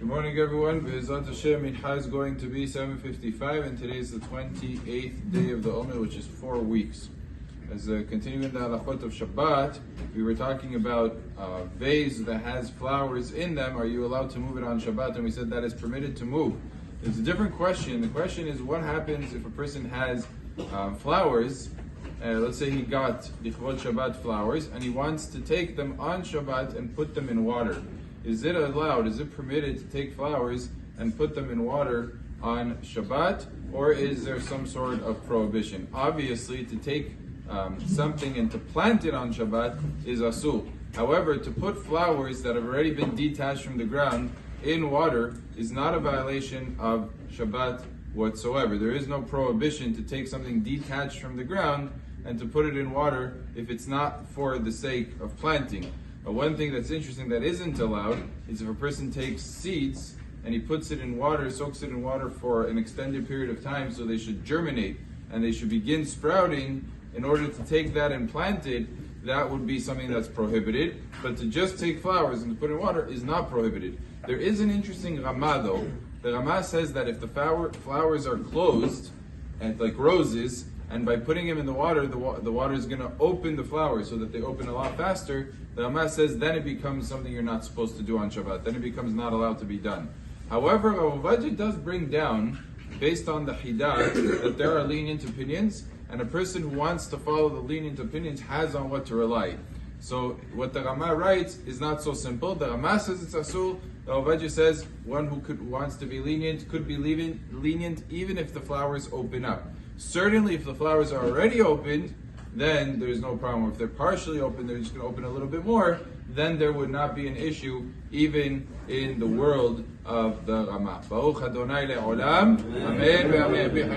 Good morning, everyone. B'ezrat Hashem, Mincha is going to be 7:55, and today is the 28th day of the Omer, which is 4 weeks. As continuing the halachot of Shabbat, we were talking about a vase that has flowers in them. Are you allowed to move it on Shabbat? And we said that is permitted to move. There's a different question. The question is, what happens if a person has flowers? Let's say he got Lichvot Shabbat flowers, and he wants to take them on Shabbat and put them in water. Is it allowed, is it permitted to take flowers and put them in water on Shabbat, or is there some sort of prohibition? Obviously, to take something and to plant it on Shabbat is asur. However, to put flowers that have already been detached from the ground in water is not a violation of Shabbat whatsoever. There is no prohibition to take something detached from the ground and to put it in water if it's not for the sake of planting. One thing that's interesting that isn't allowed is if a person takes seeds and he puts it in water, soaks it in water for an extended period of time, so they should germinate and they should begin sprouting. In order to take that and plant it, that would be something that's prohibited. But to just take flowers and to put in water is not prohibited. There is an interesting Ramah though. The Ramah says that if the flowers are closed, and like roses, and by putting them in the water is going to open the flowers so that they open a lot faster. The Ramah says then it becomes something you're not supposed to do on Shabbat. Then it becomes not allowed to be done. However, Rav Dahan does bring down, based on the Hidah, that there are lenient opinions, and a person who wants to follow the lenient opinions has on what to rely. So what the Ramah writes is not so simple. The Ramah says it's asur. The Rav Dahan says one who wants to be lenient could be lenient even if the flowers open up. Certainly, if the flowers are already opened, then there's no problem. If they're partially open, they're just going to open a little bit more, then there would not be an issue even in the world of the Ramah. Baruch Adonai le'olam. Amen ve'amen.